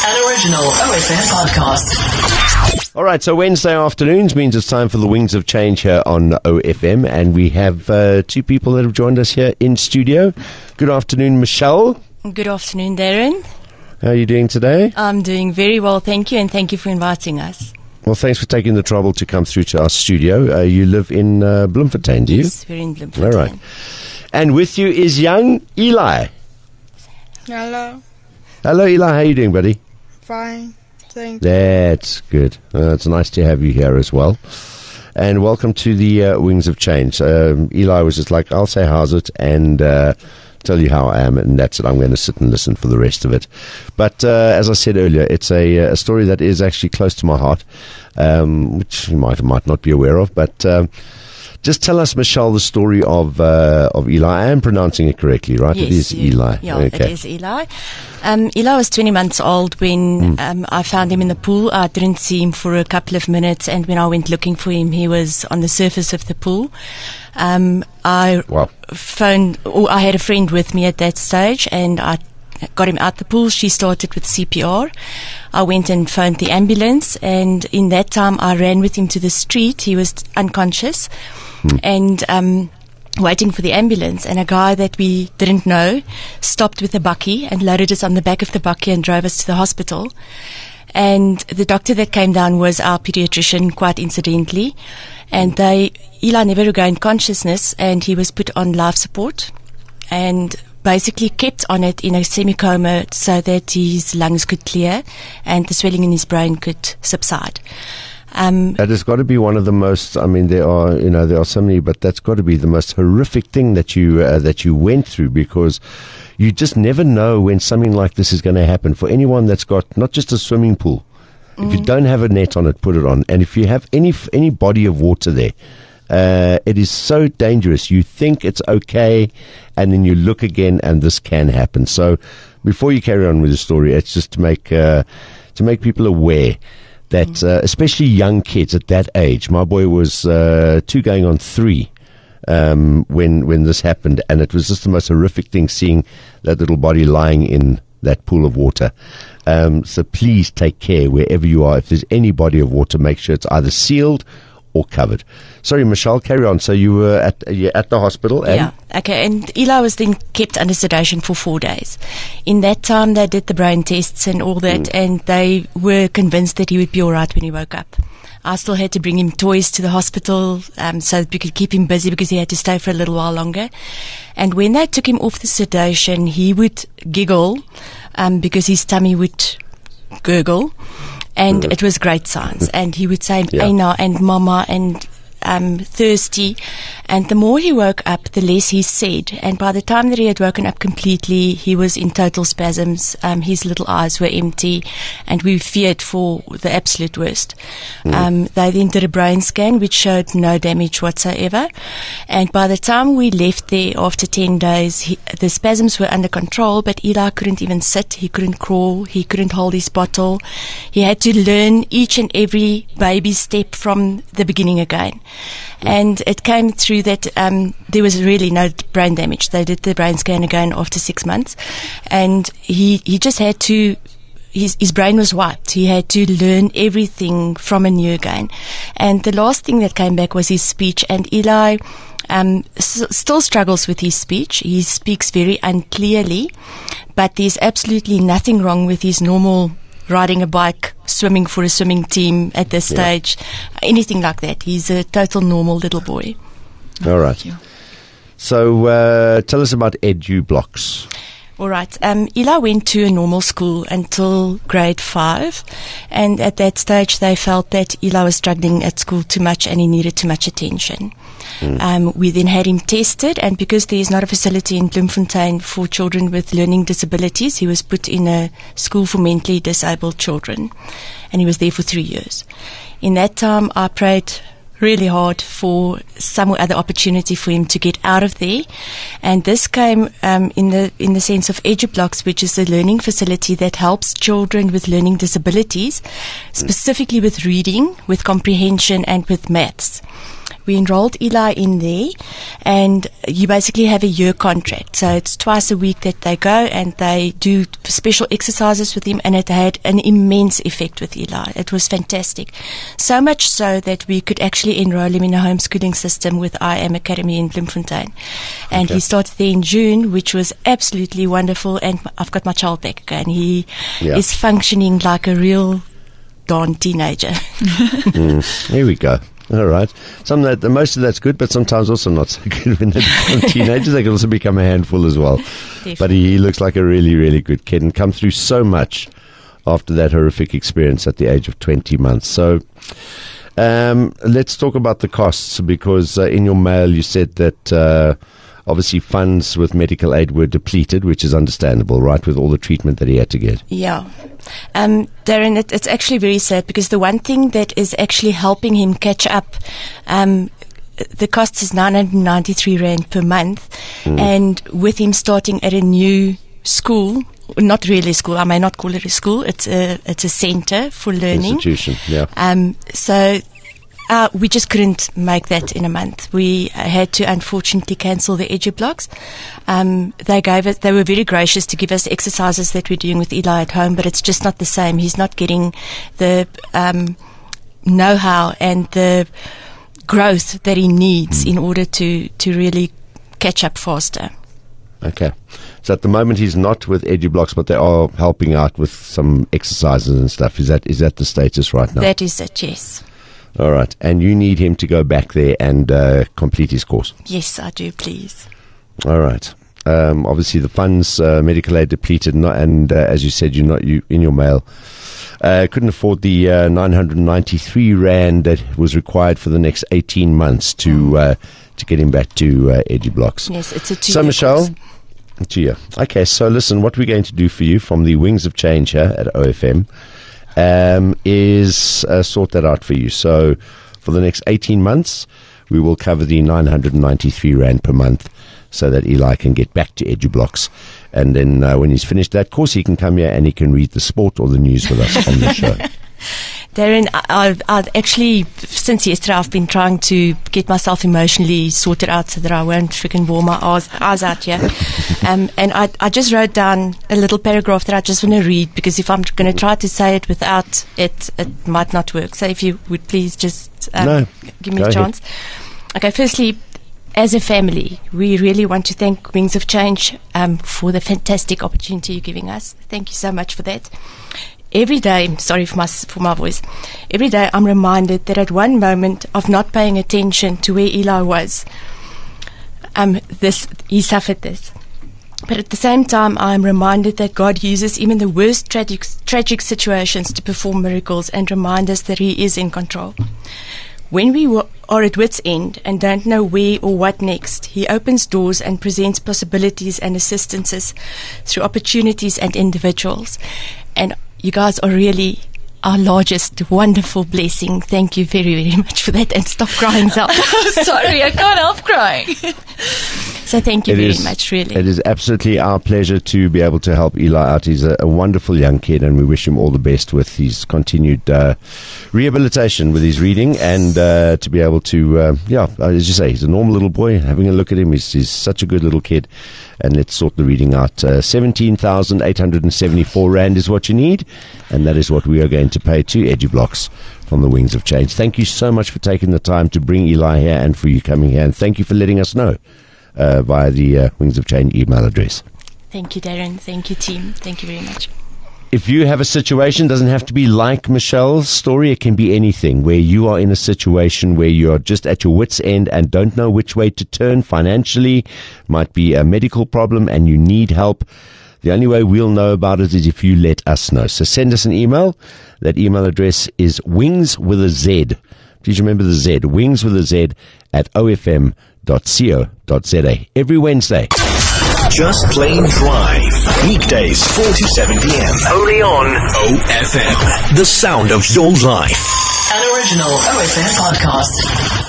An original OFM podcast. All right, so Wednesday afternoons means it's time for the Wings of Change here on OFM, and we have two people that have joined us here in studio. Good afternoon, Michelle. Good afternoon, Darren. How are you doing today? I'm doing very well, thank you, and thank you for inviting us. Well, thanks for taking the trouble to come through to our studio. You live in Bloemfontein, do you? Yes, we're in Bloemfontein. All right. And with you is young Elih. Hello. Hello, Elih. How are you doing, buddy? Fine. Thank you. That's good. It's nice to have you here as well. And welcome to the Wings of Change. Elih was just like, I'll say how's it and tell you how I am, and that's it. I'm going to sit and listen for the rest of it. But as I said earlier, it's a story that is actually close to my heart, which you might not be aware of. But just tell us, Michelle, the story of Elih. I am pronouncing it correctly, right? Yes, it is Elih. Yeah, okay. It is Elih. Elih was 20 months old when I found him in the pool. I didn't see him for a couple of minutes, and when I went looking for him, he was on the surface of the pool. I had a friend with me at that stage, and I got him out the pool. She started with CPR. I went and phoned the ambulance, and in that time I ran with him to the street. He was unconscious and waiting for the ambulance, and a guy that we didn't know stopped with a bakkie and loaded us on the back of the bakkie and drove us to the hospital. And the doctor that came down was our pediatrician, quite incidentally, and Elih never regained consciousness, and he was put on life support and basically kept on it in a semi-coma so that his lungs could clear and the swelling in his brain could subside. That has got to be one of the most, I mean, there are so many, but that's got to be the most horrific thing that you went through, because you just never know when something like this is going to happen. For anyone that's got not just a swimming pool, if you don't have a net on it, put it on. And if you have any body of water there, it is so dangerous. You think it's okay, and then you look again, and this can happen. So before you carry on with the story, it's just to make people aware that especially young kids at that age. My boy was 2 going on 3 when this happened, and it was just the most horrific thing, seeing that little body lying in that pool of water. So please take care wherever you are. If there's any body of water, make sure it's either sealed or covered. Sorry, Michelle, carry on. So you were at the hospital. And yeah, okay. And Elih was then kept under sedation for 4 days. In that time, they did the brain tests and all that, and they were convinced that he would be all right when he woke up. I still had to bring him toys to the hospital so that we could keep him busy, because he had to stay for a little while longer. And when they took him off the sedation, he would giggle because his tummy would gurgle. And it was great signs. And he would say, Aina and Mama and thirsty. And the more he woke up, the less he said. And by the time that he had woken up completely, he was in total spasms. His little eyes were empty, and we feared for the absolute worst. They then did a brain scan, which showed no damage whatsoever. And by the time we left there after 10 days, the spasms were under control, but Elih couldn't even sit. He couldn't crawl. He couldn't hold his bottle. He had to learn each and every baby step from the beginning again. And it came through that there was really no brain damage. They did the brain scan again after 6 months, and he just had to, his brain was wiped. He had to learn everything from anew again. And the last thing that came back was his speech, and Elih still struggles with his speech. He speaks very unclearly, but there's absolutely nothing wrong with his normal riding a bike, swimming for a swimming team at this stage, anything like that. He's a total normal little boy. All right. So tell us about EduBlocks. All right. Elih went to a normal school until grade 5, and at that stage they felt that Elih was struggling at school too much and he needed too much attention. We then had him tested, and because there is not a facility in Bloemfontein for children with learning disabilities, he was put in a school for mentally disabled children, and he was there for 3 years. In that time, I prayed really hard for some other opportunity for him to get out of there, and this came in the sense of EduBlocks, which is a learning facility that helps children with learning disabilities, specifically with reading, with comprehension, and with maths. we enrolled Eli in there, and you basically have a year contract. So it's twice a week that they go and they do special exercises with him, and it had an immense effect with Eli. It was fantastic. So much so that we could actually enroll him in a homeschooling system with I Am Academy in Bloemfontein. And he started there in June, which was absolutely wonderful, and I've got my child back again. He is functioning like a real darn teenager. Here we go. All right. Most of that's good, but sometimes also not so good. When they become teenagers, they can also become a handful as well. Definitely. But he looks like a really, really good kid and come through so much after that horrific experience at the age of 20 months. So let's talk about the costs, because in your mail you said that obviously funds with medical aid were depleted, which is understandable, right, with all the treatment that he had to get. Yeah. Darren, it's actually very sad, because the one thing that is actually helping him catch up, the cost is 993 Rand per month. And with him starting at a new school, not really a school, I may not call it a school, it's a center for learning. Institution, yeah. So we just couldn't make that in a month. We had to unfortunately cancel the EduBlocks. They were very gracious to give us exercises that we're doing with Eli at home, but it's just not the same. He's not getting the know-how and the growth that he needs in order to really catch up faster. Okay. So at the moment he's not with EduBlocks, but they are helping out with some exercises and stuff. Is that the status right now? That is it, yes. All right. And you need him to go back there and complete his course? Yes, I do, please. All right. Obviously the funds, medical aid depleted, and as you said, you in your mail couldn't afford the 993 Rand that was required for the next 18 months to get him back to EduBlocks. Yes, it's a 2-year So Michelle, course. 2 year. Okay, so listen, what we're going to do for you from the Wings of Change here at OFM is sort that out for you. So for the next 18 months, we will cover the 993 Rand per month so that Eli can get back to EduBlocks. And then when he's finished that course, he can come here and he can read the sport or the news with us on the show. Darren, I've actually, since yesterday, I've been trying to get myself emotionally sorted out so that I won't freaking bore my eyes out here. And I just wrote down a little paragraph that I just want to read, because if I'm going to try to say it without it, it might not work. So if you would please just give me a chance. Okay, firstly, as a family, we really want to thank Wings of Change for the fantastic opportunity you're giving us. Thank you so much for that. Every day, sorry for my voice, every day I'm reminded that at one moment of not paying attention to where Eli was, he suffered this. But at the same time, I'm reminded that God uses even the worst tragic situations to perform miracles and remind us that He is in control. When we are at wit's end and don't know where or what next, He opens doors and presents possibilities and assistances through opportunities and individuals. And you guys are really our largest wonderful blessing. Thank you very, very much for that. And stop crying, Zal. Sorry, I can't help crying. So thank you very much, really. It is absolutely our pleasure to be able to help Eli out. He's a wonderful young kid, and we wish him all the best with his continued rehabilitation with his reading, and to be able to, as you say, he's a normal little boy. Having a look at him, he's such a good little kid. And let's sort the reading out. 17,874 Rand is what you need, and that is what we are going to pay to EduBlocks from the Wings of Change. Thank you so much for taking the time to bring Eli here and for you coming here, and thank you for letting us know via the Wings of Change email address. Thank you, Darren. Thank you, team. Thank you very much. If you have a situation, doesn't have to be like Michelle's story, it can be anything, where you are in a situation where you are just at your wit's end and don't know which way to turn financially, might be a medical problem and you need help. The only way we'll know about it is if you let us know. So send us an email. That email address is wings with a Z. Please remember the Z, wings with a Z at ofm.co.za. Every Wednesday. Just Plain Drive. Weekdays 4 to 7 p.m. Only on OFM. The sound of your life. An original OFM podcast.